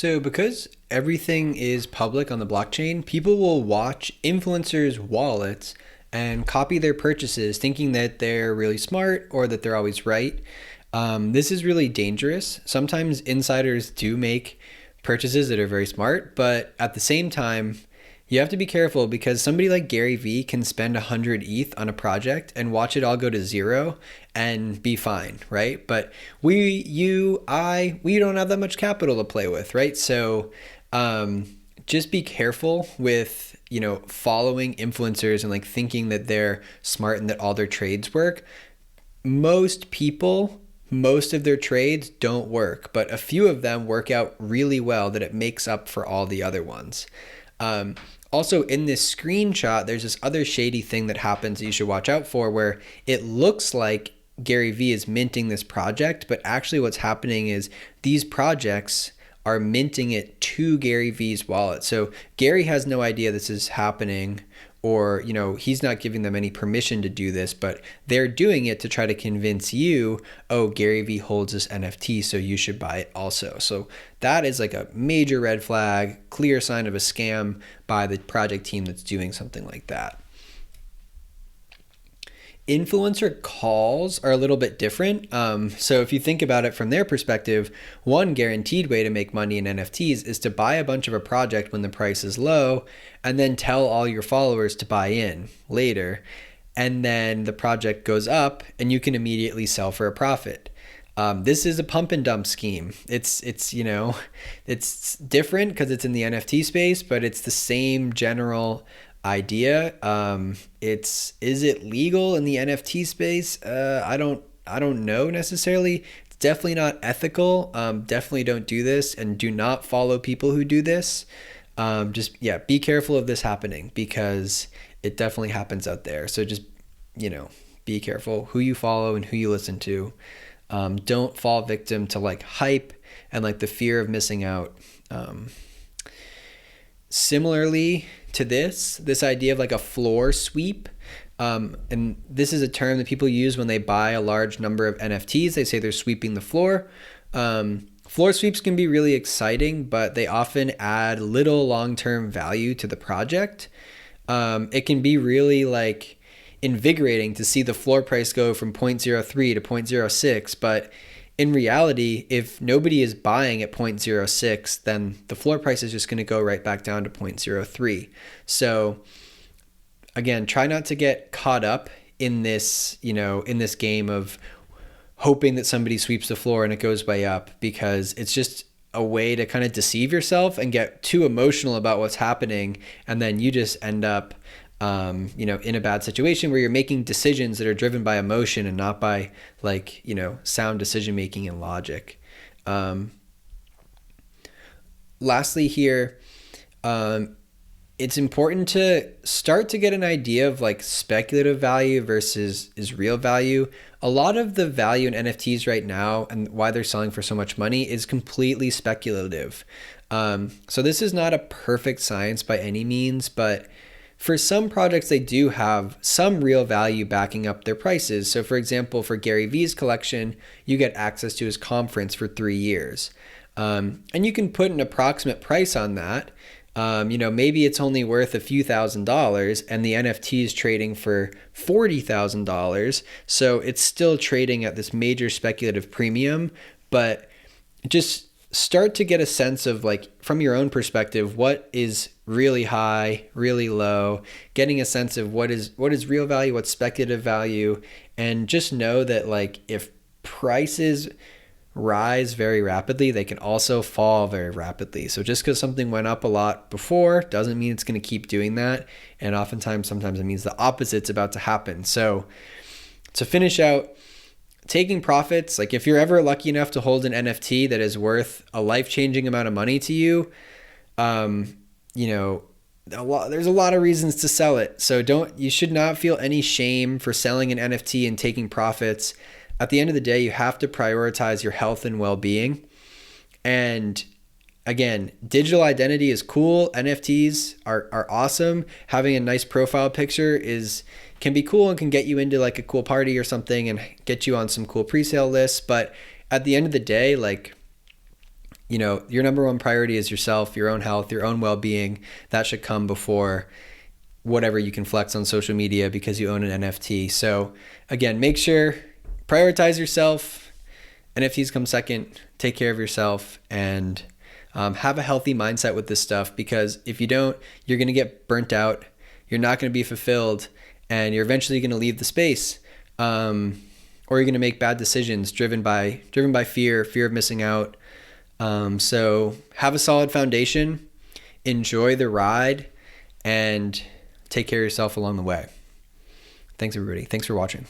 So because everything is public on the blockchain, people will watch influencers' wallets and copy their purchases thinking that they're really smart or that they're always right. This is really dangerous. Sometimes insiders do make purchases that are very smart, but at the same time, you have to be careful because somebody like Gary Vee can spend 100 ETH on a project and watch it all go to zero and be fine, right? But we don't have that much capital to play with, right? So just be careful with, following influencers and like thinking that they're smart and that all their trades work. Most of their trades don't work, but a few of them work out really well that it makes up for all the other ones. Also, in this screenshot, there's this other shady thing that happens that you should watch out for where it looks like Gary Vee is minting this project, but actually what's happening is these projects are minting it to Gary Vee's wallet. So Gary has no idea this is happening, or he's not giving them any permission to do this, but they're doing it to try to convince you, oh, Gary Vee holds this NFT, so you should buy it also. So that is like a major red flag, clear sign of a scam by the project team that's doing something like that. Influencer calls are a little bit different. So if you think about it from their perspective, one guaranteed way to make money in NFTs is to buy a bunch of a project when the price is low and then tell all your followers to buy in later. And then the project goes up and you can immediately sell for a profit. This is a pump and dump scheme. It's different because it's in the NFT space, but it's the same general idea. Is it legal in the NFT space? I don't know necessarily. It's definitely not ethical. Definitely don't do this and do not follow people who do this. Be careful of this happening because it definitely happens out there. So just, be careful who you follow and who you listen to. Don't fall victim to like hype and like the fear of missing out. Similarly to this idea of like a floor sweep, and this is a term that people use when they buy a large number of NFTs. They say they're sweeping the floor. Floor sweeps can be really exciting, but they often add little long-term value to the project. It can be really like invigorating to see the floor price go from 0.03 to 0.06, but in reality, if nobody is buying at 0.06, then the floor price is just going to go right back down to 0.03. So again, try not to get caught up in this, in this game of hoping that somebody sweeps the floor and it goes way up, because it's just a way to kind of deceive yourself and get too emotional about what's happening. And then you just end up in a bad situation where you're making decisions that are driven by emotion and not by sound decision making and logic. Lastly here, it's important to start to get an idea of like speculative value versus is real value. A lot of the value in NFTs right now and why they're selling for so much money is completely speculative. So this is not a perfect science by any means, but for some projects, they do have some real value backing up their prices. So for example, for Gary Vee's collection, you get access to his conference for 3 years. And you can put an approximate price on that. Maybe it's only worth a few $1,000s and the NFT is trading for $40,000. So it's still trading at this major speculative premium, but just start to get a sense of like from your own perspective, what is really high, really low, getting a sense of what is real value, what's speculative value, and just know that like if prices rise very rapidly, they can also fall very rapidly. So just because something went up a lot before doesn't mean it's going to keep doing that. And sometimes it means the opposite's about to happen. So to finish out, taking profits, like if you're ever lucky enough to hold an NFT that is worth a life-changing amount of money to you, there's a lot of reasons to sell it. So you should not feel any shame for selling an NFT and taking profits. At the end of the day, you have to prioritize your health and well-being. And again, digital identity is cool. NFTs are awesome. Having a nice profile picture can be cool and can get you into like a cool party or something and get you on some cool pre-sale lists. But at the end of the day, like your number one priority is yourself, your own health, your own well-being. That should come before whatever you can flex on social media because you own an NFT. So again, make sure, prioritize yourself. NFTs come second. Take care of yourself and have a healthy mindset with this stuff, because if you don't, you're going to get burnt out. You're not going to be fulfilled, and you're eventually going to leave the space. Or you're going to make bad decisions driven by fear of missing out. So have a solid foundation, enjoy the ride, and take care of yourself along the way. Thanks, everybody. Thanks for watching.